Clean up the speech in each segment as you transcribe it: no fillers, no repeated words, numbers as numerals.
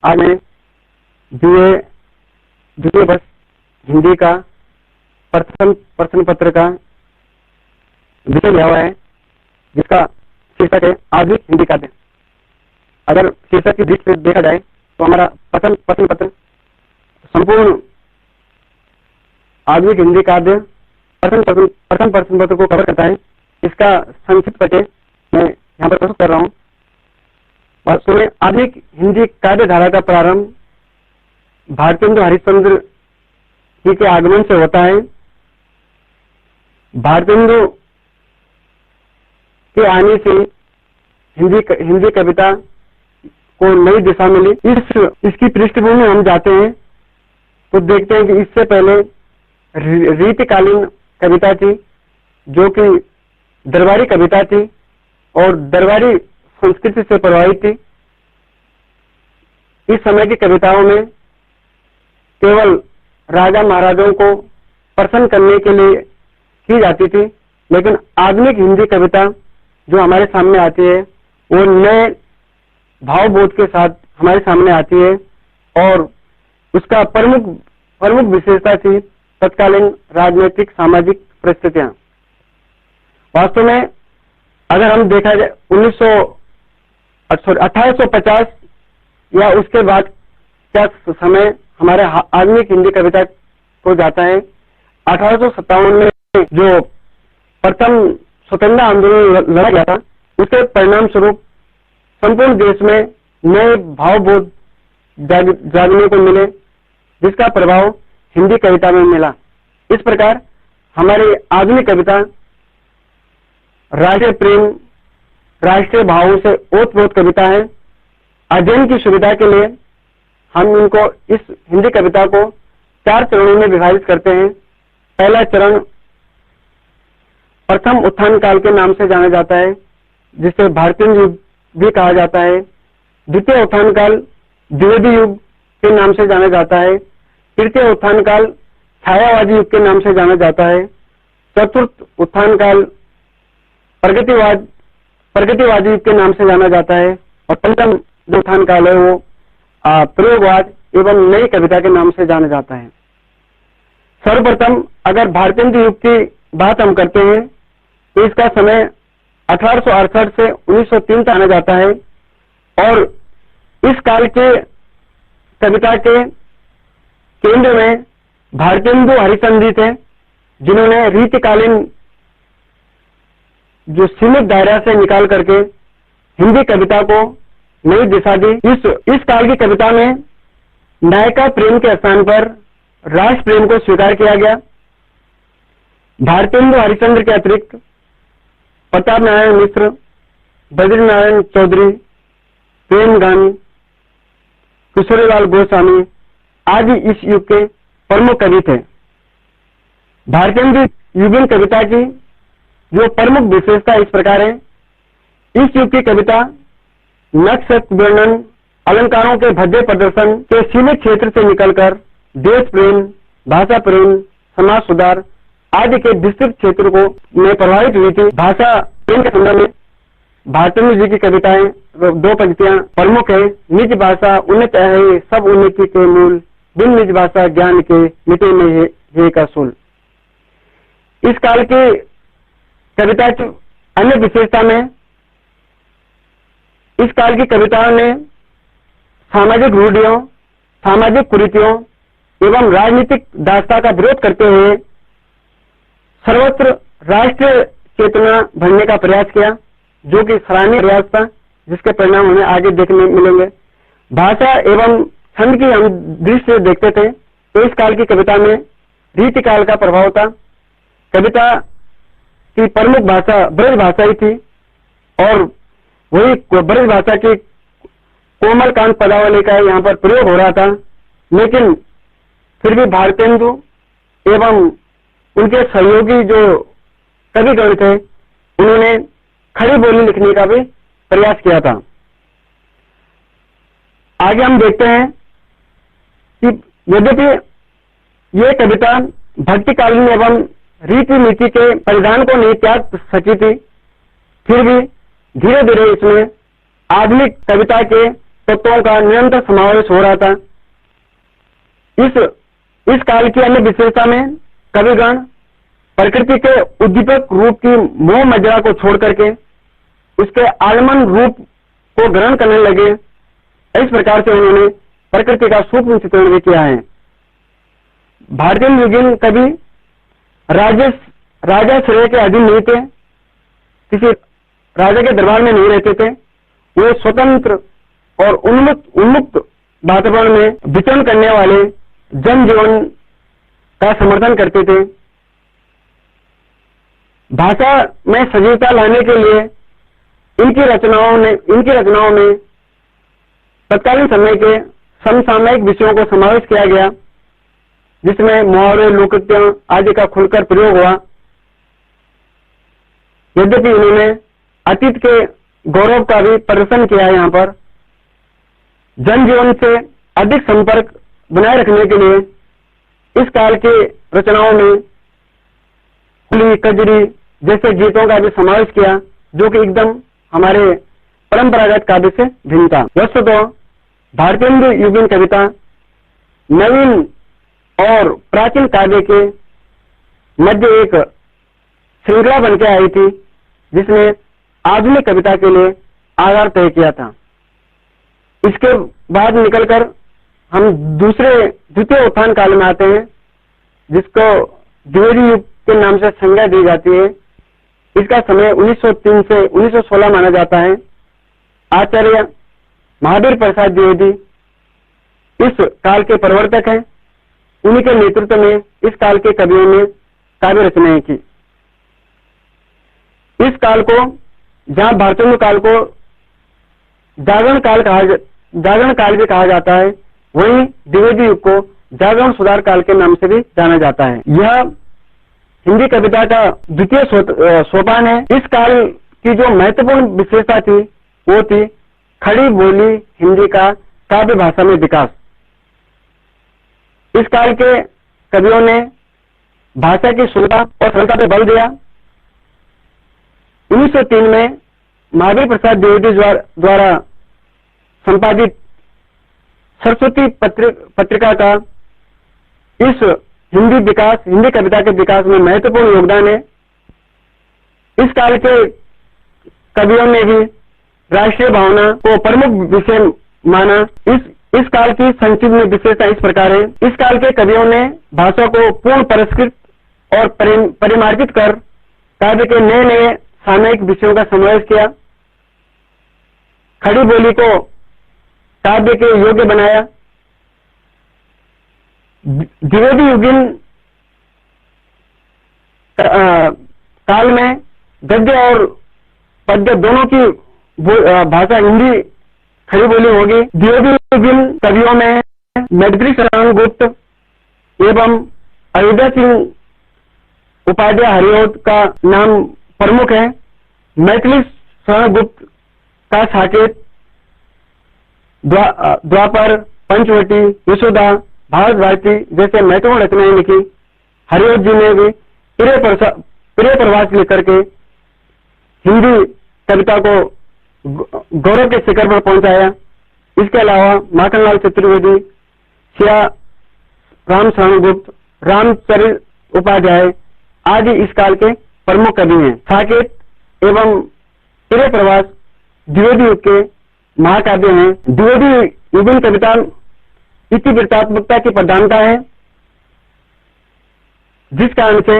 आज मैं बीए द्वितीय वर्ष हिंदी का प्रथम प्रश्न पत्र का विषय लिया हुआ है, जिसका शीर्षक है आधुनिक हिंदी काव्य। अगर शीर्षक की दृष्टि से देखा जाए तो हमारा प्रथम प्रश्न पत्र संपूर्ण आधुनिक हिंदी काव्य प्रथम प्रश्न पत्र को कवर करता है। इसका संक्षिप्त परिचय मैं यहाँ पर प्रस्तुत कर रहा हूँ। वास्तव में आधुनिक हिंदी काव्य धारा का प्रारंभ भारतेंदु हरिश्चंद्र जी के आगमन से होता है। भारतेंदु के आने से हिंदी कविता को नई दिशा मिली। इसकी पृष्ठभूमि हम जाते हैं तो देखते हैं कि इससे पहले रीतिकालीन कविता थी, जो कि दरबारी कविता थी और दरबारी संस्कृति से प्रभावित थी। इस समय की कविताओं में केवल राजा महाराजाओं को प्रसन्न करने के लिए की जाती थी, लेकिन आधुनिक हिंदी कविता जो हमारे सामने आती है वो नए भावबोध के साथ हमारे सामने आती है और उसका प्रमुख विशेषता थी तत्कालीन राजनीतिक सामाजिक परिस्थितियां। वास्तव में अगर हम देखा जाए 1850 या उसके बाद क्या समय हमारे आधुनिक हिंदी कविता को जाता है। 1857 में जो प्रथम स्वतंत्रता आंदोलन लड़ा गया था, उसके परिणाम स्वरूप संपूर्ण देश में नए भावबोध जागने को मिले, जिसका प्रभाव हिंदी कविता में मिला। इस प्रकार हमारी आधुनिक कविता राष्ट्रीय प्रेम, राष्ट्रीय भावों से ओतप्रोत कविता है। अध्ययन की सुविधा के लिए हम इनको इस हिंदी कविता को 4 चरणों में विभाजित करते हैं। पहला चरण प्रथम उत्थान काल के नाम से जाना जाता है, जिसे भारतीय युग भी कहा जाता है। द्वितीय उत्थान काल द्विवेदी युग के नाम से जाना जाता है। तृतीय उत्थान काल छायावादी युग के नाम से जाना जाता है। चतुर्थ उत्थान काल प्रगतिवादी युग के नाम से जाना जाता है और पंचम जो उत्थान काल है वो प्रयोगवाद एवं नई कविता के नाम से जाना जाता है। सर्वप्रथम अगर भारतेंदु युग की बात हम करते हैं तो इसका समय 1868 से 1903 तक आना जाता है और इस काल के कविता के केंद्र में भारतेंदु हरिश्चंद्र जी थे, जिन्होंने रीतिकालीन जो सीमित दायरा से निकाल करके हिंदी कविता को नई दिशा दी। इस काल की कविता में नायिका प्रेम के स्थान पर राष्ट्र प्रेम को स्वीकार किया गया। भारतेंदु हरिश्चंद्र के अतिरिक्त प्रताप नारायण मिश्र, बद्रीनारायण चौधरी, प्रेम गामी, किशोरीलाल गोस्वामी आदि इस युग के प्रमुख कवि थे। भारतेंदु युगीन कविता की जो प्रमुख विशेषता इस प्रकार है। इस युग की कविता नक्शत वर्णन, अलंकारों के भद्दे प्रदर्शन के सीमित क्षेत्र से निकलकर देश प्रेम, भाषा प्रेम, समाज सुधार आदि के विस्तृत क्षेत्र को में प्रभावित हुई थी। भाषा प्रेम के संदर्भ में भारतेंदु जी की कविताएं 2 पंक्तियां प्रमुख है। निज भाषा उन्नत है सब उन्नति के मूल, बिन निज भाषा ज्ञान के मिटे में है का सूल। इस काल की कविता की अन्य विशेषता में इस काल की कविताओं ने सामाजिक रूढ़ियों, सामाजिक कुरीतियों एवं राजनीतिक दास्ता का विरोध करते हुए सर्वत्र राष्ट्रीय चेतना भरने का प्रयास किया, जो कि सराहनीय प्रयास था, जिसके परिणाम हमें आगे देखने मिलेंगे। भाषा एवं छंद की हम दृष्टि से देखते थे तो इस काल की कविता में रीतिकाल का प्रभाव था। कविता की प्रमुख भाषा ब्रज भाषा ही थी और वही ब्रज भाषा की कोमल कांत पदावली का यहाँ पर प्रयोग हो रहा था, लेकिन फिर भी भारतेंदु एवं उनके सहयोगी जो कविगण थे, उन्होंने खड़ी बोली लिखने का भी प्रयास किया था। आगे हम देखते हैं कि यद्यपि ये कविता भक्तिकालीन एवं रीति नीति के परिधान को नहीं त्याग सकी थी, फिर भी धीरे धीरे इसमें आधुनिक कविता के तत्वों का निरंतर समावेश हो रहा था। इस काल की अन्य विशेषता में कविगण प्रकृति के उद्दीपक रूप की मोह मज्जा को छोड़ करके उसके आलमन रूप को ग्रहण करने लगे। इस प्रकार से उन्होंने प्रकृति का सूक्ष्म चित्रण भी किया है। भारतीय युगीन कवि राजा श्रेय के अधीन नहीं थे, किसी राजा के दरबार में नहीं रहते थे। वे स्वतंत्र और उन्मुक्त वातावरण में विचरण करने वाले जनजीवन का समर्थन करते थे। भाषा में सजीवता लाने के लिए इनकी रचनाओं में तत्कालीन समय के समसामयिक विषयों को समावेश किया गया, जिसमें मुहावरे, लोकोक्तियां आदि का खुलकर प्रयोग हुआ। यद्यपि इन्होंने अतीत के गौरव का भी प्रदर्शन किया है। यहाँ पर जनजीवन से अधिक संपर्क बनाए रखने के लिए इस काल के रचनाओं में कुली, कजरी जैसे गीतों का भी समावेश किया, जो कि एकदम हमारे परंपरागत काव्य से भिन्न था। वस्तुतः भारतीय युगीन कविता नवीन और प्राचीन काव्य के मध्य एक श्रृंखला बनकर आई थी, जिसने आधुनिक कविता के लिए आधार तय किया था। इसके बाद निकलकर हम द्वितीय उत्थान काल में आते हैं, जिसको द्विवेदी युग के नाम से संज्ञा दी जाती है। इसका समय 1903 से 1916 माना जाता है। आचार्य महावीर प्रसाद द्विवेदी इस काल के प्रवर्तक हैं। उन्हीं के नेतृत्व में इस काल के कवियों ने काव्य रचनाएं की। इस काल को, जहां भारतीय काल को जागरण काल भी कहा जाता है, वहीं द्विवेदी युग को जागरण सुधार काल के नाम से भी जाना जाता है। यह हिंदी कविता का द्वितीय सोपान है। इस काल की जो महत्वपूर्ण विशेषता थी वो थी खड़ी बोली हिंदी का काव्य भाषा में विकास। इस काल के कवियों ने भाषा की शुद्धता और सरलता पर बल दिया। 1903 में महावीर प्रसाद द्विवेदी द्वारा संपादित सरस्वती पत्रिका का इस हिंदी कविता के विकास में महत्वपूर्ण योगदान है। इस काल के कवियों ने भी राष्ट्रीय भावना को प्रमुख विषय माना। इस काल की संक्षिप्त में विशेषता इस प्रकार है। इस काल के कवियों ने भाषा को पूर्ण परिष्कृत और परिमार्जित कर काव्य के नए नए सामयिक विषयों का समावेश किया। खड़ी बोली को काव्य के योग्य बनाया। द्विवेदी युगीन काल में गद्य और पद्य दोनों की भाषा हिंदी खड़ी बोली होगी। द्विवेदी युगीन कवियों में मैत्री शरण गुप्त एवं अयोध्या सिंह उपाध्याय हरिओद का नाम प्रमुख है। मैथिली शरण गुप्त का साकेत, द्वापर, पंचवटी, यशोदा, भारत भारती जैसे महत्वपूर्ण रचनाएं लिखी। हरिओद जी ने भी प्रिय प्रवास लेकर के हिंदी कविता को गौरव के शिखर पर पहुंचाया। इसके अलावा माखनलाल चतुर्वेदी, सिया राम शरण गुप्त, रामचरित उपाध्याय आदि इस काल के प्रमुख कवि हैं। साकेत एवं प्रिय प्रवास द्विवेदी युग के महाकाव्य हैं। द्विवेदी युगीन कविता इतिवृत्तात्मकता की प्रधानता है, जिस कारण से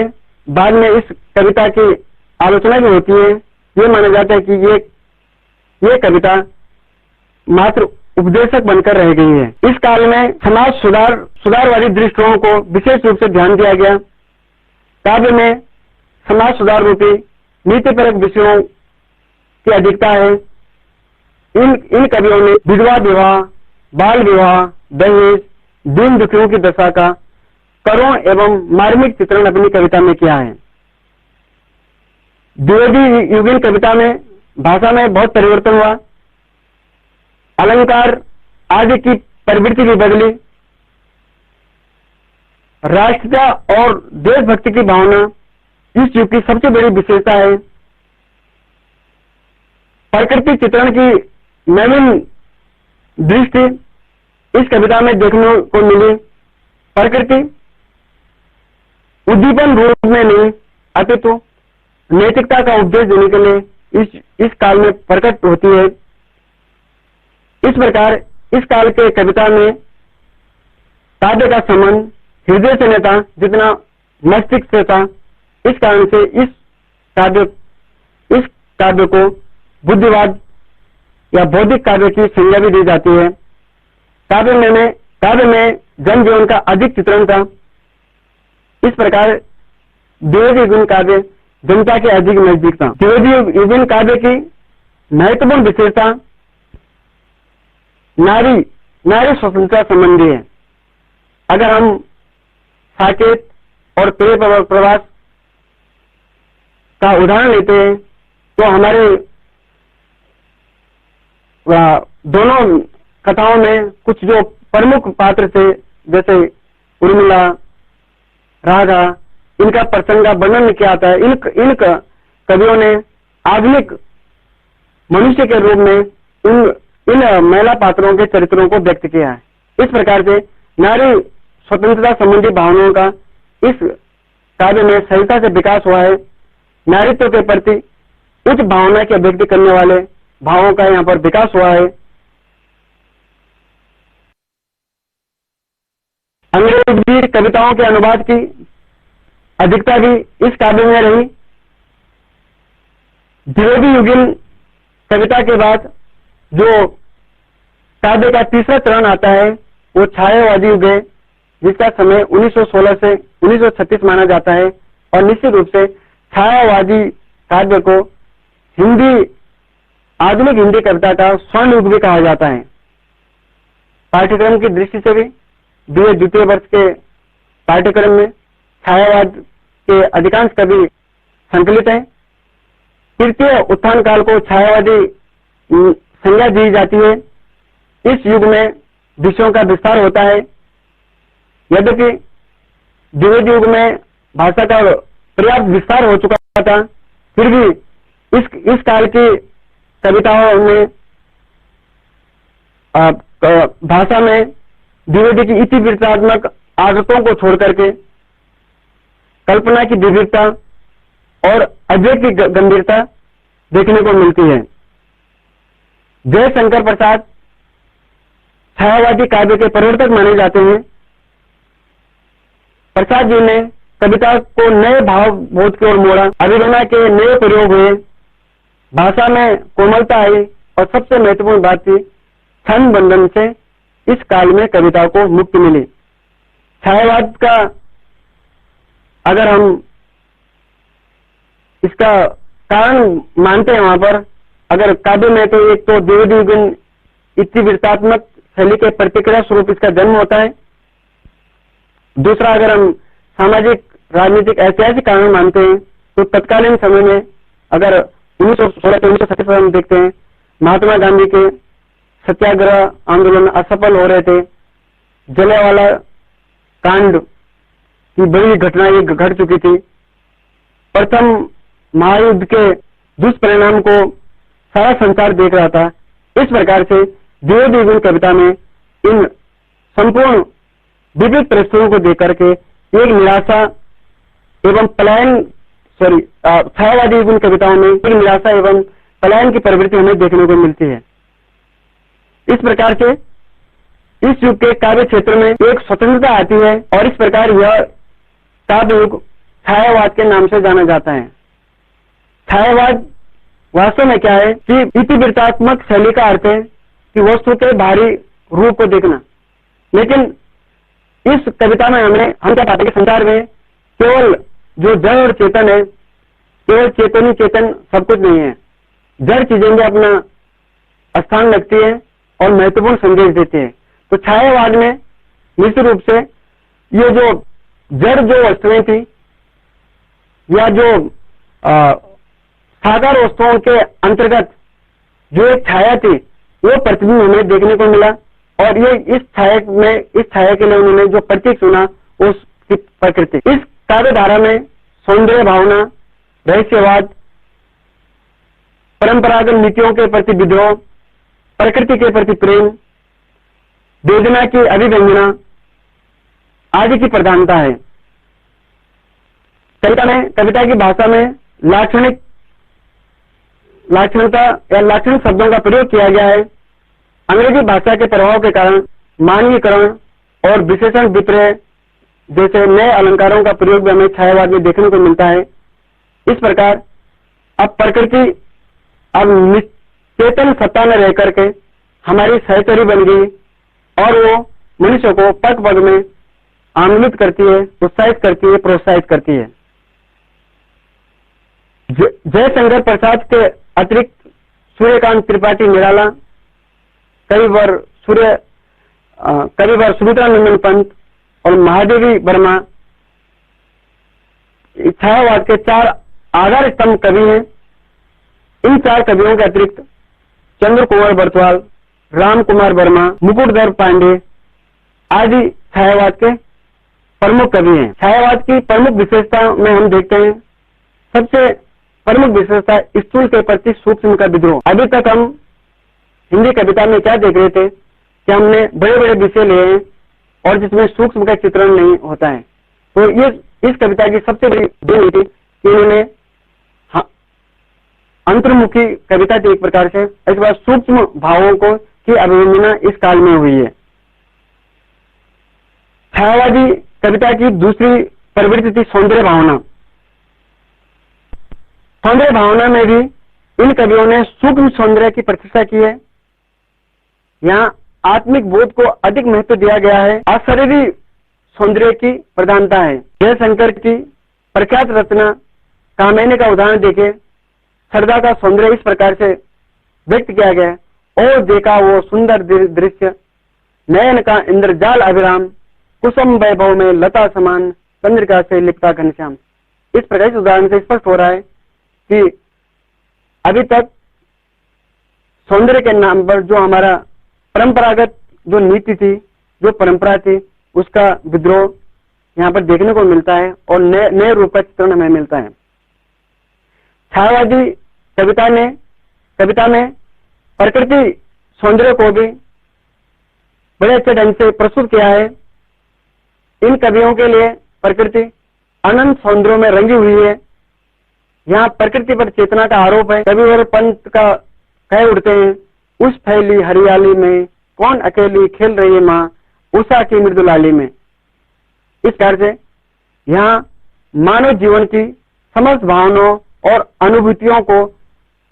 बाद में इस कविता की आलोचना भी होती है। ये माना जाता है कि ये कविता मात्र उपदेशक बनकर रह गई है। इस काल में समाज सुधारवादी दृष्टिकोण को विशेष रूप से ध्यान दिया गया। काव्य में समाज सुधार रूपी नीतिपरक विषयों की अधिकता है। इन कवियों ने विधवा विवाह, बाल विवाह, दहेज, दीन दुखियों की दशा का करुण एवं मार्मिक चित्रण अपनी कविता में किया है। द्विवेदी युगीन कविता में भाषा में बहुत परिवर्तन हुआ। अलंकार आदि की प्रवृत्ति भी बदली। राष्ट्रीयता और देशभक्ति की भावना इस युग की सबसे बड़ी विशेषता है। प्रकृति चित्रण की नवीन दृष्टि इस कविता में देखने को मिली। प्रकृति उद्दीपन रूप में नहीं अपितु नैतिकता का उपदेश देने के लिए इस काल में प्रकट होती है। इस प्रकार इस काल के कविता में काव्य का संबंध हृदय से नहीं था जितना मस्तिष्क से था। इस कारण से इस काव्य को बुद्धिवाद या बौद्धिक काव्य की संज्ञा भी दी जाती है। काव्य में जन जीवन का अधिक चित्रण था। इस प्रकार द्विवेदी युगीन काव्य जनता के अधिक नजदीक था। द्विवेदी युगीन काव्य की महत्वपूर्ण विशेषता नारी स्वतंत्रता संबंधी है। अगर हम साकेत और प्रिय प्रवास का उदाहरण लेते हैं तो हमारे दोनों कथाओं में कुछ जो प्रमुख पात्र थे जैसे उर्मिला, राधा, इनका प्रसंग का वर्णन किया आता है। इन कवियों ने आधुनिक मनुष्य के रूप में इन महिला पात्रों के चरित्रों को व्यक्त किया है। इस प्रकार से नारी स्वतंत्रता संबंधी भावनाओं का इस काव्य में सहजता से विकास हुआ है। नारीत्व के प्रति उच्च भावना की अभिव्यक्ति करने वाले भावों का यहाँ पर विकास हुआ है। अंग्रेजी कविताओं के अनुवाद की अधिकता भी इस काव्य में रही। द्विवेदी युगीन कविता के बाद जो काव्य का तीसरा चरण आता है वो छायावादी युग है, जिसका समय 1916 से 1936 माना जाता है। और निश्चित रूप से छायावादी काव्य को आधुनिक हिंदी कविता का स्वर्ण युग भी कहा जाता है। पाठ्यक्रम की दृष्टि से भी बीए द्वितीय वर्ष के पाठ्यक्रम में छायावाद के अधिकांश कवि संकलित हैं। तृतीय उत्थान काल को छायावादी संज्ञा दी जाती है। इस युग में विषयों का विस्तार होता है। यद्यपि द्विवेदी युग में भाषा का पर्याप्त विस्तार हो चुका था, फिर भी इस काल की कविताओं में भाषा में द्विवेदी की इतिवृत्तात्मक आदतों को छोड़ करके कल्पना की विविधता और अजय की गंभीरता देखने को मिलती है। जयशंकर प्रसाद छायावादी काव्य के प्रवर्तक माने जाते हैं। प्रसाद जी ने कविता को नए भाव बोध की ओर मोड़ा। अभिनय के नए प्रयोग हुए, भाषा में कोमलता आई और सबसे महत्वपूर्ण बात थी छंद बंधन से इस काल में कविता को मुक्ति मिली। छायावाद का अगर हम इसका कारण मानते हैं वहां पर, अगर काव्य में तो एक तो द्विवेदी युगीन इतिवृत्तात्मक शैली के प्रतिक्रिया स्वरूप इसका जन्म होता है। दूसरा, अगर हम सामाजिक, राजनीतिक, ऐतिहासिक कारण मानते हैं तो तत्कालीन समय में अगर 1916 से 1937 हम देखते हैं महात्मा गांधी के सत्याग्रह आंदोलन असफल हो रहे थे। जलियांवाला कांड की बड़ी घटना ये घट चुकी थी। प्रथम महायुद्ध के दुष्परिणाम को सारा संसार देख रहा था। इस प्रकार से द्विवेदी युगीन कविता में इन संपूर्ण विविध परिस्थितियों को देख करके एक निराशा एवं पलायन छायावादी युगीन कविताओं में एक निराशा एवं पलायन की प्रवृत्ति हमें देखने को मिलती है। इस प्रकार से इस युग के काव्य क्षेत्र में एक स्वतंत्रता आती है और इस प्रकार यह काव्य युग छायावाद के नाम से जाना जाता है। छायावाद वास्तव में क्या है कि इतिवृत्तात्मक शैली का अर्थ है कि वस्तु के बाहरी रूप को देखना, लेकिन इस कविता में हम क्या पाते हैं कि संसार में केवल जो जड़ और चेतन है, केवल चेतन ही चेतन सब कुछ नहीं है। जड़ चीजें भी अपना स्थान रखती है और महत्वपूर्ण संदेश देती है। तो छायावाद में निश्चित रूप से ये जो जड़ जो वस्तुएं थी या जो साकार वस्तुओं के अंतर्गत जो एक छाया थी वो प्रतिबिंब हमें देखने को मिला। और ये इस छाया के लिए उन्होंने जो प्रतीक चुना उसकी प्रकृति। इस काव्य धारा में सौंदर्य भावना, रहस्यवाद, परंपरागत नीतियों के प्रति विद्रोह, प्रकृति के प्रति प्रेम, वेदना की अभिव्यंजना आदि की प्रधानता है। कविता की भाषा में लाक्षणिकता या लाक्षणिक शब्दों का प्रयोग किया गया है। अंग्रेजी भाषा के प्रभाव के कारण मानवीकरण और विशेषण विपर्य जैसे नए अलंकारों का प्रयोग भी हमें छायावाद में देखने को मिलता है। इस प्रकार अब प्रकृति अब निश्चेतन सत्ता में रह करके हमारी सहचरी बन गई और वो मनुष्य को पग पग में आंदोलित करती है, उत्साहित करती है, प्रोत्साहित करती है। जयशंकर प्रसाद के अतिरिक्त सूर्यकांत त्रिपाठी निराला, कई बार सुमित्रा नंदन पंत और महादेवी वर्मा छायावाद के 4 आधार स्तंभ कवि हैं। इन 4 कवियों के अतिरिक्त चंद्र कुमार बरतवाल, राम कुमार वर्मा, मुकुटधर पांडे आदि छायावाद के प्रमुख कवि हैं। छायावाद की प्रमुख विशेषता में हम देखते हैं, सबसे प्रमुख विशेषता स्थूल के प्रति सूक्ष्म का विद्रोह। अभी तक हम हिंदी कविता में क्या देख रहे थे कि हमने बड़े बड़े विषय लिए हैं और जिसमें सूक्ष्म का चित्रण नहीं होता है। तो ये इस कविता की सबसे बड़ी देन थी कि इन्होंने अंतर्मुखी कविता थी एक प्रकार से। इसके बाद सूक्ष्म भावों को की अभिव्यंजना इस काल में हुई है। छायावादी कविता की दूसरी प्रवृत्ति थी सौंदर्य भावना। सौंदर्य भावना में भी इन कवियों ने सूक्ष्म सौंदर्य की प्रतिष्ठा की है। यहाँ आत्मिक बोध को अधिक महत्व दिया गया है। अशरीरी सौंदर्य की प्रधानता है। जयशंकर की प्रख्यात रचना कामिनी का उदाहरण देखें। सरदा का सौंदर्य इस प्रकार से व्यक्त किया गया है। ओ देखा वो सुंदर दृश्य, नयन का इंद्रजाल अभिराम, कुसुम वैभव में लता समान, चंद्रिका से लिपटा घनश्याम। इस प्रकार से उदाहरण से स्पष्ट हो रहा है कि अभी तक सौंदर्य के नाम पर जो हमारा परंपरागत जो नीति थी, जो परंपरा थी, उसका विद्रोह यहाँ पर देखने को मिलता है और नए रूप का चित्रण हमें मिलता है। छायावादी कविता में प्रकृति सौंदर्य को भी बड़े अच्छे ढंग से प्रस्तुत किया है। इन कवियों के लिए प्रकृति अनंत सौंदर्यों में रंगी हुई है। यहाँ प्रकृति पर चेतना का आरोप है। कविवर पंत का कह उठते हैं, उस फैली हरियाली में कौन अकेली खेल रही है माँ, उषा की मृदुलाली में। इस प्रकार से यहाँ मानव जीवन की समस्त भावनाओं और अनुभूतियों को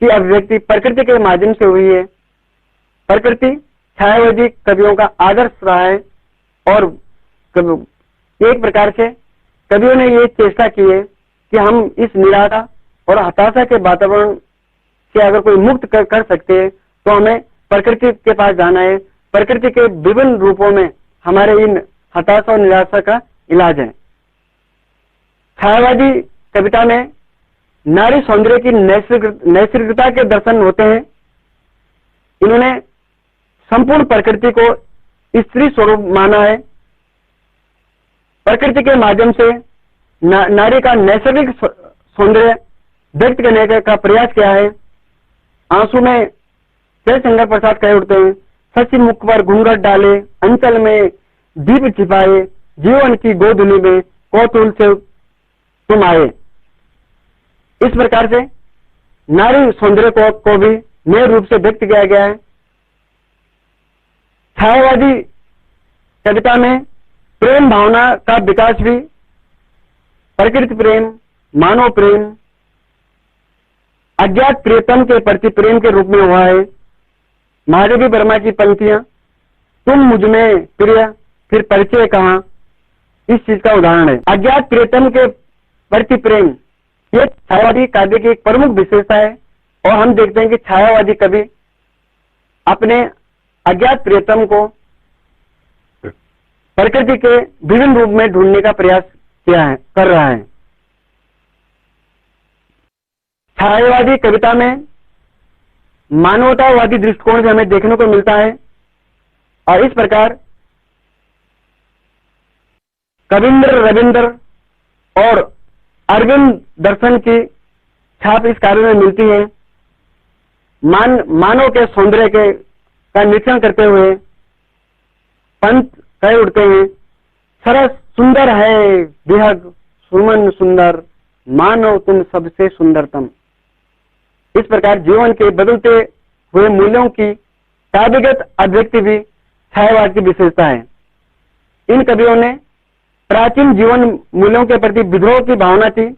की अभिव्यक्ति प्रकृति के माध्यम से हुई है। प्रकृति छायावादी कवियों का आदर्श रहा है और एक प्रकार से कवियों ने ये चेष्टा की है कि हम इस निराशा और हताशा के वातावरण से अगर कोई मुक्त कर सकते हैं तो हमें प्रकृति के पास जाना है। प्रकृति के विभिन्न रूपों में हमारे इन हताशा और निराशा का इलाज है। छायावादी कविता में नारी सौंदर्य की नैसर्गिकता के दर्शन होते हैं। इन्होंने संपूर्ण प्रकृति को स्त्री स्वरूप माना है। प्रकृति के माध्यम से नारी का नैसर्गिक सौंदर्य व्यक्त करने का प्रयास किया है। आंसू में जयशंकर प्रसाद कह उठते हैं, शशि मुख पर घूंघट डाले, अंचल में दीप छिपाए, जीवन की गोधुली में कौतूहल से तुम आए। इस प्रकार से नारी सौंदर्य को भी नए रूप से व्यक्त किया गया है। छायावादी कविता में प्रेम भावना का विकास भी प्रकृति प्रेम, मानव प्रेम, अज्ञात प्रियतम के प्रति प्रेम के रूप में हुआ है। महादेवी वर्मा की पंक्तियां, तुम मुझ में प्रिय फिर परिचय कहां, इस चीज का उदाहरण है। अज्ञात प्रियतम के प्रति प्रेम ये छायावादी काव्य की एक प्रमुख विशेषता है और हम देखते हैं कि छायावादी कवि अपने अज्ञात प्रियतम को प्रकृति के विभिन्न रूप में ढूंढने का प्रयास कर रहा है। छायावादी कविता में मानवतावादी दृष्टिकोण से हमें देखने को मिलता है और इस प्रकार कविंद्र रविंद्र और अरविंद दर्शन की छाप इस कार्य में मिलती है। मानव के सौंदर्य का निरीक्षण करते हुए पंत कह उठते हैं, सरस सुंदर है बेहद सुमन सुंदर, मानव तुम सबसे सुंदरतम। इस प्रकार जीवन के बदलते हुए मूल्यों की काव्यगत अभिव्यक्ति भी छायावाद की विशेषता है। इन कवियों ने प्राचीन जीवन मूल्यों के प्रति विद्रोह की भावना थी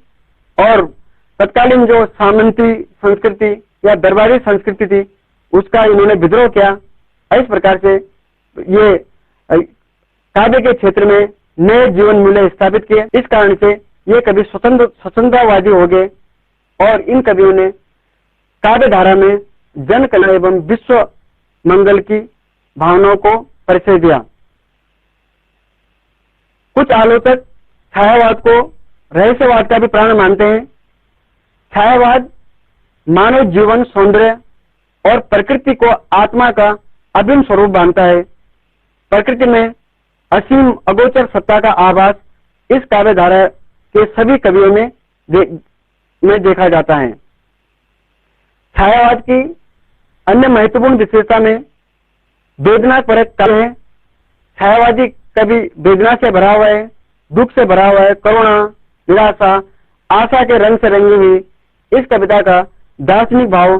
और तत्कालीन जो सामंती संस्कृति या दरबारी संस्कृति थी उसका इन्होंने विद्रोह किया। इस प्रकार से ये काव्य के क्षेत्र में नए जीवन मूल्य स्थापित किए। इस कारण से ये कवि स्वतंत्रवादी हो गए और इन कवियों ने काव्य धारा में जन कल्याण एवं विश्व मंगल की भावनाओं को परिचय दिया। कुछ आलोचक छायावाद को रहस्यवाद का भी प्राण मानते हैं। छायावाद मानव जीवन सौंदर्य और प्रकृति को आत्मा का अभिन्न स्वरूप मानता है। प्रकृति में असीम अगोचर सत्ता का आभास इस काव्य धारा के सभी कवियों में देखा जाता है। छायावाद की अन्य महत्वपूर्ण विशेषता में वेदना परक काव्य है। छायावादी कवि वेदना से भरा हुआ है, दुख से भरा हुआ है, करुणा, निराशा, आशा के रंग से रंगी हुई इस कविता का दार्शनिक भाव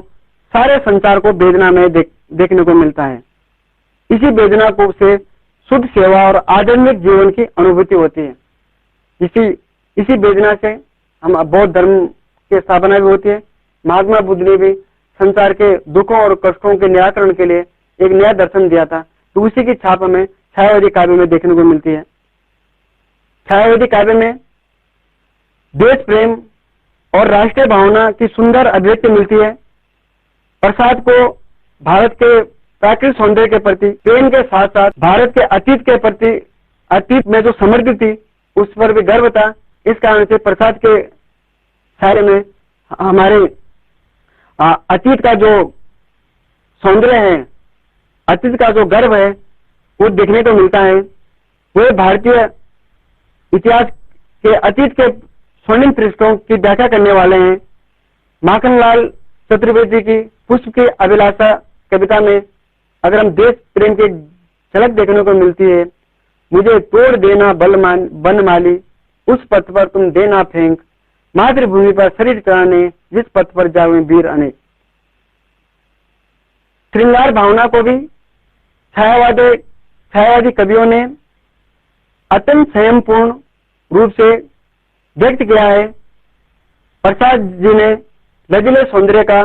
सारे संसार को वेदना में देखने को मिलता है। इसी वेदना को से शुद्ध सेवा और आध्यात्मिक जीवन की अनुभूति होती है। इसी वेदना से हम बौद्ध धर्म की स्थापना भी होती है। महात्मा बुद्ध ने भी संसार के दुखों और कष्टों के निराकरण के लिए एक नया दर्शन दिया था, तो उसी की छाप हमें छायावादी काव्य में देखने को मिलती है। छायावादी काव्य में देश प्रेम और राष्ट्रीय भावना की सुंदर अभिव्यक्ति मिलती है। प्रसाद को भारत के प्राकृतिक सौंदर्य के प्रति प्रेम के साथ साथ भारत के अतीत के प्रति, अतीत में जो समृद्धि थी उस पर भी गर्व था। इस कारण से प्रसाद के शायरी में हमारे अतीत का जो सौंदर्य है, अतीत का जो गर्व है वो देखने को मिलता है। वे भारतीय इतिहास के अतीत के स्वर्णिम पृष्ठों की व्याख्या करने वाले हैं। माखनलाल चतुर्वेदी की पुष्प की अभिलाषा कविता में अगर हम देश प्रेम की झलक देखने को मिलती है, मुझे तोड़ देना बनमाली, उस पथ पर तुम देना फेंक, मातृभूमि पर शरीर चढ़ाने जिस पथ पर जावे वीर अनेक। श्रृंगार भावना को भी छायावादी कवियों ने अत्यंत संयमपूर्ण रूप से व्यक्त किया है। प्रसाद जी ने लजीले सौंदर्य का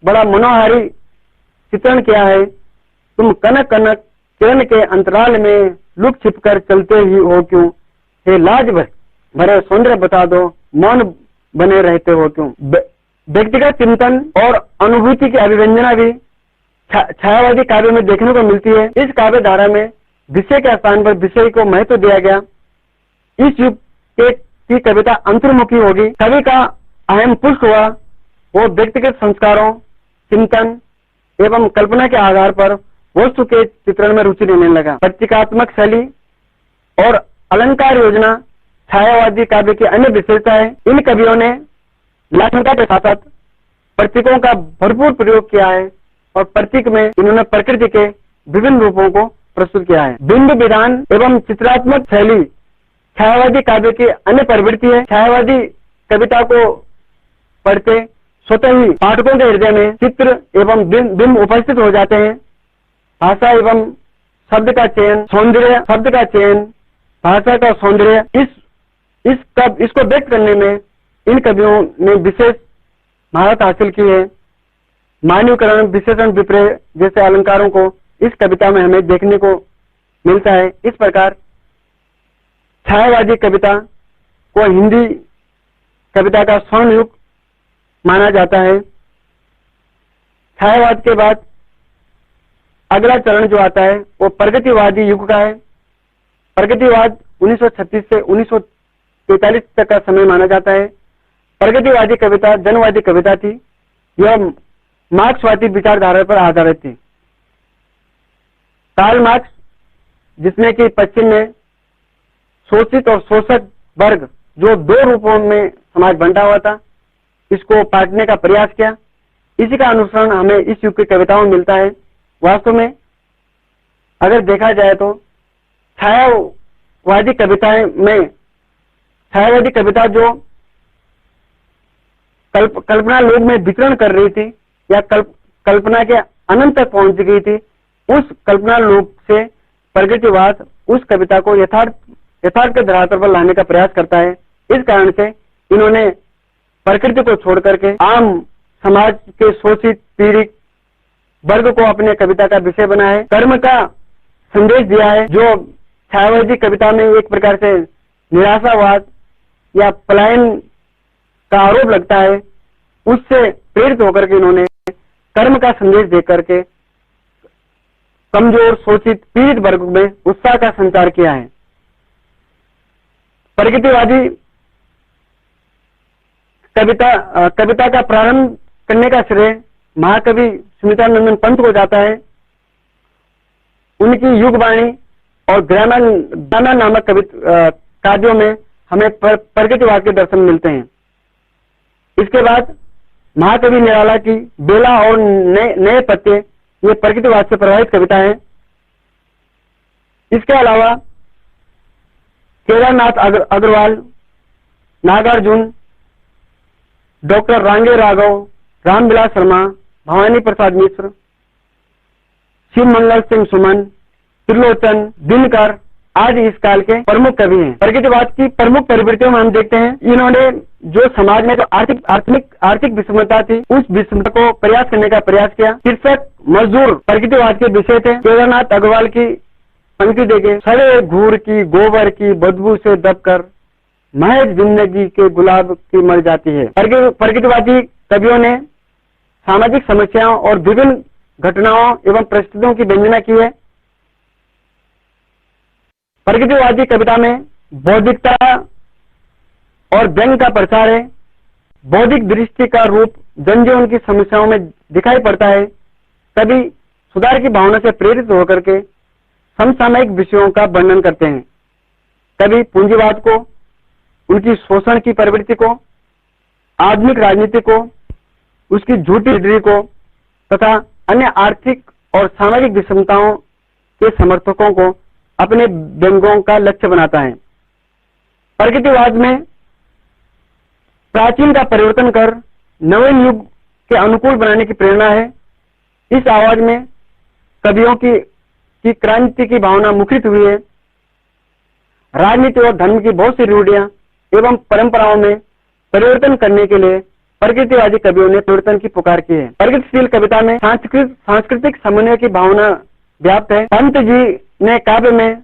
बड़ा मनोहारी चित्रण किया है। तुम कनक कनक किरण के अंतराल में लुक छिपकर चलते ही हो क्यों, हे लाज भरे सौंदर्य बता दो, मौन बने रहते हो क्यों। व्यक्तिगत चिंतन और अनुभूति की अभिव्यंजना भी छायावादी काव्य में देखने को मिलती है। इस काव्य धारा में विषय के स्थान पर विषय को महत्व दिया गया। इस युग की कविता अंतर्मुखी होगी। कवि का अहम पुष्ट हुआ वो व्यक्तिगत संस्कारों, चिंतन एवं कल्पना के आधार पर वस्तु के चित्रण में रुचि लेने लगा। प्रतीकात्मक शैली और अलंकार योजना छायावादी काव्य की अन्य विशेषता है। इन कवियों ने लाक्षणिकता के साथ साथ प्रतीकों का भरपूर प्रयोग किया है और प्रतीक में इन्होंने प्रकृति के विभिन्न रूपों को प्रस्तुत किया है। बिंब विधान एवं चित्रात्मक शैली छायावादी काव्य की अन्य प्रवृत्ति है। छायावादी कविता को पढ़ते स्वतः ही पाठकों के हृदय में चित्र एवं बिंब उपस्थित हो जाते हैं। भाषा एवं शब्द का चयन, सौंदर्य शब्द का चयन, भाषा का सौंदर्य, इसको व्यक्त करने में इन कवियों ने विशेष महारत हासिल की है। मानवीकरण, विशेषण, विपर्य जैसे अलंकारों को इस कविता में हमें देखने को मिलता है। इस प्रकार छायावादी कविता को हिंदी कविता का स्वर्ण युग माना जाता है। छायावाद के बाद अगला चरण जो आता है वो प्रगतिवादी युग का है। प्रगतिवाद 1936 से 1943 तक का समय माना जाता है। प्रगतिवादी कविता जनवादी कविता थी। यह मार्क्सवादी विचारधारा पर आधारित थी। कार्ल मार्क्स, जिसने कि पश्चिम में शोषित और शोषक वर्ग जो दो रूपों में समाज बंटा हुआ था, इसको पाटने का प्रयास किया। इसी का अनुसरण हमें इस युग की कविताओं में मिलता है। वास्तव में अगर देखा जाए तो छायावादी कविताएं में छायावादी कविता जो कल्पना लोक में विचरण कर रही थी या कल्पना के अनंत तक पहुंच गई थी, उस कल्पना लोक से प्रगतिवाद उस कविता को यथार्थ के धरातल पर लाने का प्रयास करता है। इस कारण से इन्होंने प्रकृति को छोड़ करके आम समाज के शोषित पीड़ित वर्ग को अपने कविता का विषय बनाया है, कर्म का संदेश दिया है, जो छायावादी कविता में एक प्रकार से निराशावाद या पलायन का आरोप लगता है, उससे प्रेरित होकर के इन्होंने कर्म का संदेश देकर के कमजोर शोषित पीड़ित वर्ग में उत्साह का संचार किया है। प्रगतिवादी कविता का प्रारंभ करने का श्रेय महाकवि सुमित्रानंदन पंत को जाता है। उनकी युगवाणी और ग्रामर नामक काव्यों में हमें प्रगतिवाद के दर्शन मिलते हैं। इसके बाद महाकवि निराला की बेला और नए पत्ते ये प्रगतिवाद से प्रभावित कविता है। इसके अलावा केदारनाथ अग्रवाल, नागार्जुन, डॉक्टर रांगे राघव, रामविलास शर्मा, भवानी प्रसाद मिश्र, शिव मंगल सिंह सुमन, त्रिलोचन, दिनकर आदि इस काल के प्रमुख कवि हैं। प्रगतिवाद की प्रमुख प्रवृत्तियों में हम देखते हैं, इन्होंने जो समाज में जो आर्थिक विषमता थी, उस विषमता को प्रयास करने का प्रयास किया। कृषक मजदूर प्रगतिवाद के विषय थे। केदारनाथ अग्रवाल की पंक्ति देखे, सड़े घूर की गोबर की बदबू से दबकर महज जिंदगी के गुलाब की मर जाती है। प्रगतिवादी कवियों ने सामाजिक समस्याओं और विभिन्न घटनाओं एवं परिस्थितियों की वंदना की है। प्रगतिवादी कविता में बौद्धिकता और व्यंग का प्रचार है। बौद्धिक दृष्टि का रूप जनजीवन की समस्याओं में दिखाई पड़ता है। कवि सुधार की भावना से प्रेरित होकर के समसामयिक विषयों का वर्णन करते हैं। कवि पूंजीवाद को, उनकी शोषण की प्रवृत्ति को, आधुनिक राजनीति को, उसकी झूठी डिग्री को तथा अन्य आर्थिक और सामाजिक विषमताओं के समर्थकों को अपने व्यंग्यों का लक्ष्य बनाता है। प्रगतिवाद में प्राचीन का परिवर्तन कर नवीन युग के अनुकूल बनाने की प्रेरणा है। इस आवाज में कवियों की क्रांति की भावना मुखरित हुई है। राजनीति और धर्म की बहुत सी रूढ़ियां एवं परंपराओं में परिवर्तन करने के लिए प्रगतिवादी कवियों ने परिवर्तन की पुकार की है। प्रगतिशील कविता में सांस्कृतिक समन्वय की भावना व्याप्त है। पंत जी ने काव्य में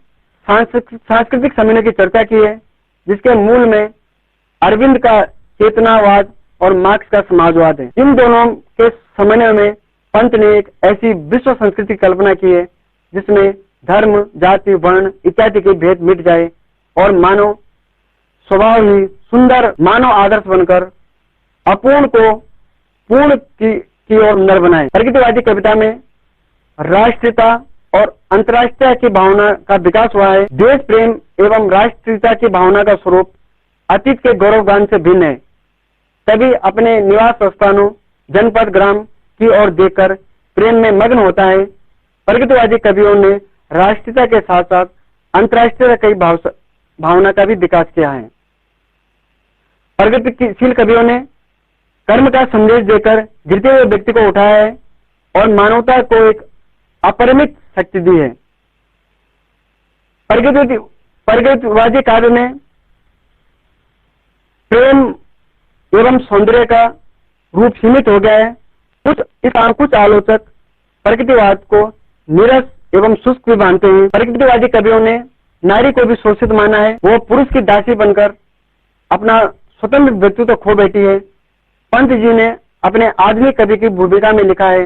सांस्कृतिक समन्वय की चर्चा की है, जिसके मूल में अरविंद का चेतनावाद और मार्क्स का समाजवाद है। इन दोनों के समन्वय में पंत ने एक ऐसी विश्व संस्कृति की कल्पना की है जिसमें धर्म, जाति, वर्ण इत्यादि के भेद मिट जाए और मानव स्वभाव ही सुंदर मानव आदर्श बनकर अपूर्ण को पूर्ण की ओर नर बनाए। प्रगतिवादी कविता में राष्ट्रीयता और अंतर्राष्ट्रीय की भावना का विकास हुआ है। देश प्रेम एवं राष्ट्रीयता की भावना का स्वरूप अतीत के गौरवगान से भिन्न है। कवि अपने निवास स्थानों, जनपद, ग्राम की ओर देखकर प्रेम में मग्न होता है। प्रगतिवादी कवियों ने राष्ट्रीयता के साथ साथ अंतर्राष्ट्रीय की भावना का भी विकास किया है। प्रगतिशील कवियों ने कर्म का संदेश देकर गिरते हुए व्यक्ति को उठाया है और मानवता को एक अपरिमित शक्ति दी है। प्रगतिवादी काव्य में प्रेम एवं सौंदर्य का रूप सीमित हो गया है। कुछ आलोचक प्रगतिवाद को नीरस एवं शुष्क भी मानते हैं। प्रगतिवादी कवियों ने नारी को भी शोषित माना है। वो पुरुष की दासी बनकर अपना स्वतंत्र व्यक्तित्व खो बैठी है। पंत जी ने अपने आधुनिक कवि की भूमिका में लिखा है,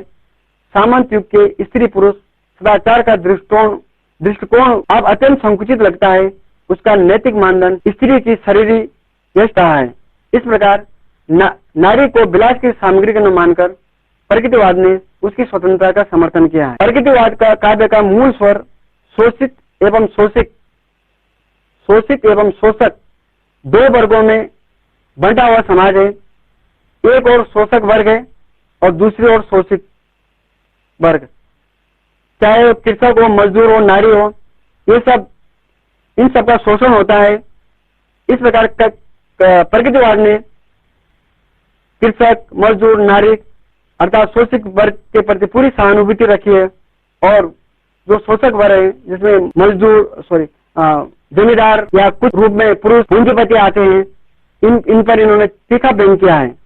सामंत युग के स्त्री पुरुष सदाचार का दृष्टिकोण अब अत्यंत संकुचित लगता है। उसका नैतिक मानदंड स्त्री की शरीरी यश रहा है। इस प्रकार नारी को विलास की सामग्री का न मानकर प्रगतिवाद ने उसकी स्वतंत्रता का समर्थन किया है। प्रगतिवाद का काव्य का मूल स्वर शोषित एवं शोषक दो वर्गों में बंटा हुआ समाज है। एक और शोषक वर्ग है और दूसरी ओर शोषित वर्ग, चाहे वो कृषक हो, मजदूर हो, नारी हो, ये सब इन सबका शोषण होता है। इस प्रकार प्रगतिवाद ने कृषक, मजदूर, नारी अर्थात शोषित वर्ग के प्रति पूरी सहानुभूति रखी है, और जो शोषक वर्ग है जिसमें मजदूर जमींदार या कुछ रूप में पुरुष पूंजीपति आते हैं, इन पर इन्होंने तीखा व्यंग्य किया है।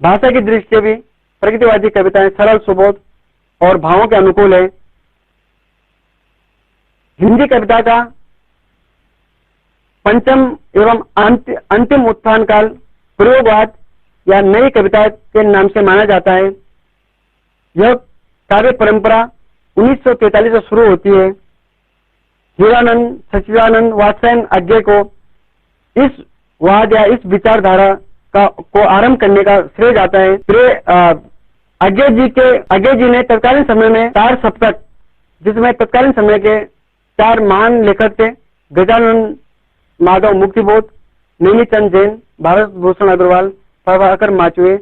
भाषा की दृष्टि से भी प्रगतिवादी कविताएं सरल, सुबोध और भावों के अनुकूल है। हिंदी कविता का पंचम एवं अंतिम उत्थान काल प्रयोगवाद या नई कविता के नाम से माना जाता है। यह काव्य परंपरा 1943 से शुरू होती है। हीरानंद, सच्चिदानंद, वात्स्यायन अज्ञे को इस वाद या इस विचारधारा को आरंभ करने का श्रेय जाता है। अज्ञे जी ने तत्कालीन समय में 4 सप्तक, जिसमें तत्कालीन समय के 4 महान लेखक थे, गजानन माधव मुक्तिबोध, नेमीचंद जैन, भारत भूषण अग्रवाल, प्रभाकर माचुए,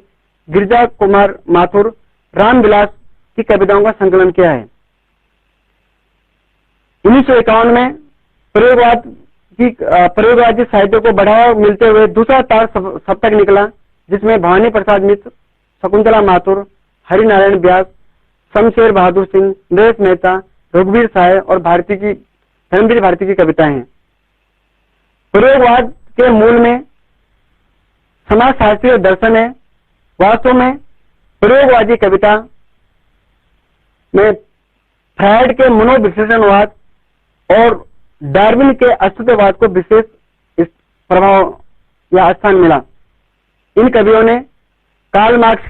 गिरिजा कुमार माथुर, रामविलास की कविताओं का संकलन किया है। 1951 में प्रयोगवादी साहित्य को बढ़ावा मिलते हुए दूसरा 4 सप्तक निकला, जिसमें भवानी प्रसाद मिश्र, शकुंतला माथुर, हरिनारायण व्यास, शमशेर बहादुर सिंह, नरेश मेहता, रघुवीर साय और धर्मवीर भारती की कविताएं हैं। प्रयोगवाद के मूल में समाजशास्त्रीय दर्शन है। वास्तव में प्रयोगवादी कविता में फ्रायड के मनोविश्लेषणवाद और डार्विन के अस्तित्ववाद को विशेष प्रभाव या स्थान मिला। इन कवियों ने कार्ल मार्क्स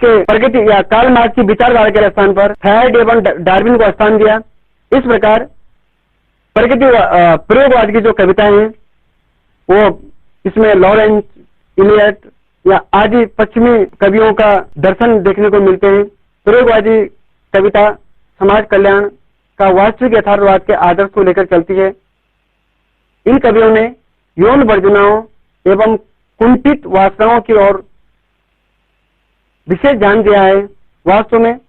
की विचारधारा के स्थान पर फ्रायड एवं डार्विन को स्थान दिया। इस प्रकार प्रयोगवाद की जो कविताएं हैं वो इसमें लॉरेंस, इलियट या आदि पश्चिमी कवियों का दर्शन देखने को मिलते हैं। प्रयोगवादी कविता समाज कल्याण का वास्तविक यथार्थवाद के आदर्श को लेकर चलती है। इन कवियों ने यौन वर्जनाओं एवं कुंठित वासनाओं की ओर विशेष ध्यान दिया है। वास्तव में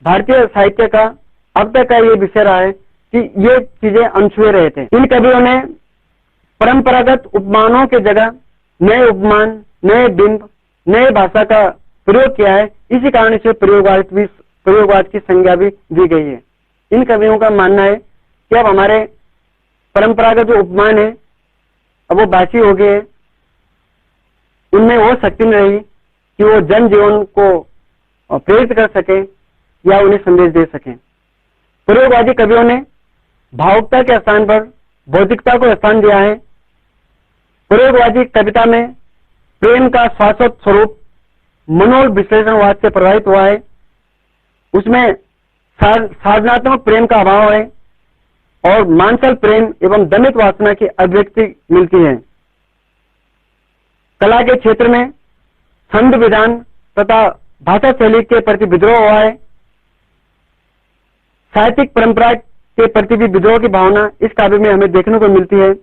भारतीय साहित्य का अब तक का ये विषय रहा है कि ये चीजें अनछुए रहे थे। इन कवियों ने परंपरागत उपमानों के जगह नए उपमान, नए बिंब, नए भाषा का प्रयोग किया है। इसी कारण से प्रयोगवाद की संज्ञा भी दी गई है। इन कवियों का मानना है कि अब हमारे परंपरागत जो उपमान है अब वो बासी हो गए, उनमें वो शक्ति नहीं रही कि वो जन जीवन को प्रेरित कर सके या उन्हें संदेश दे सके। प्रयोगवादी कवियों ने भावुकता के स्थान पर बौद्धिकता को स्थान दिया है। प्रयोगवादी कविता में प्रेम का शाश्वत स्वरूप मनोविश्लेषणवाद से प्रभावित हुआ है। उसमें साधनात्मक प्रेम का अभाव है और मानसल प्रेम एवं दमित वासना की अभिव्यक्ति मिलती है। कला के क्षेत्र में छंद विधान तथा भाषा शैली के प्रति विद्रोह हुआ है। साहित्यिक परंपरा के प्रति भी विद्रोह की भावना इस काव्य में हमें देखने को मिलती है।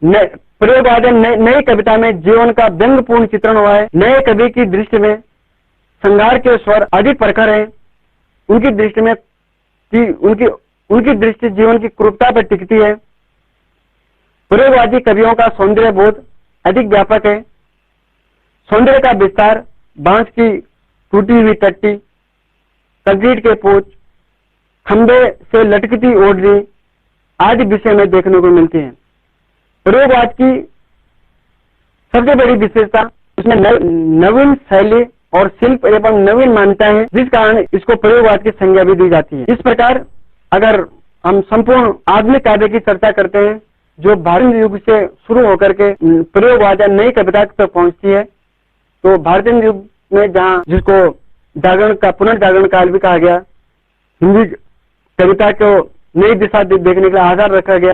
प्रयोगवाद नई कविता में जीवन का व्यंग्यपूर्ण चित्रण हुआ है। नए कवि की दृष्टि में संघार के स्वर अधिक प्रखर है। उनकी दृष्टि में उनकी दृष्टि जीवन की क्रूरता पर टिकती है। प्रयोगवादी कवियों का सौंदर्य बोध अधिक व्यापक है। सौंदर्य का विस्तार बांस की टूटी हुई टट्टी, कंक्रीट के पोच, खंबे से लटकती ओढ़नी आदि विषय में देखने को मिलती है। प्रयोगवाद की सबसे बड़ी विशेषता उसमें नवीन शैली और शिल्प एवं नवीन मान्यता है, जिस कारण इसको प्रयोगवाद की संज्ञा भी दी जाती है। इस प्रकार अगर हम संपूर्ण आधुनिक काव्य की चर्चा करते हैं जो भारतीय युग से शुरू होकर के प्रयोगवाद या नई कविता तक पहुंचती है, तो भारतीय युग में जहाँ जिसको पुनर्जागरण काल भी कहा गया, हिंदी कविता को नई दिशा देखने का आधार रखा गया।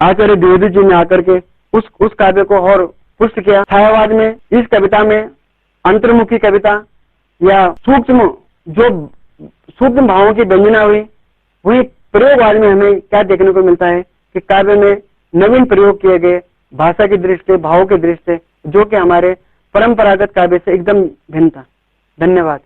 आचार्य द्विवेदी जी ने आकर के उस काव्य को और पुष्ट किया। छायावाद में इस कविता में अंतर्मुखी कविता या सूक्ष्म भावों की व्यंजना हुई। वही प्रयोगवाद में हमें क्या देखने को मिलता है कि काव्य में नवीन प्रयोग किए गए भाषा की दृष्टि से, भावों की दृष्टि से, जो कि हमारे परंपरागत काव्य से एकदम भिन्न था। धन्यवाद।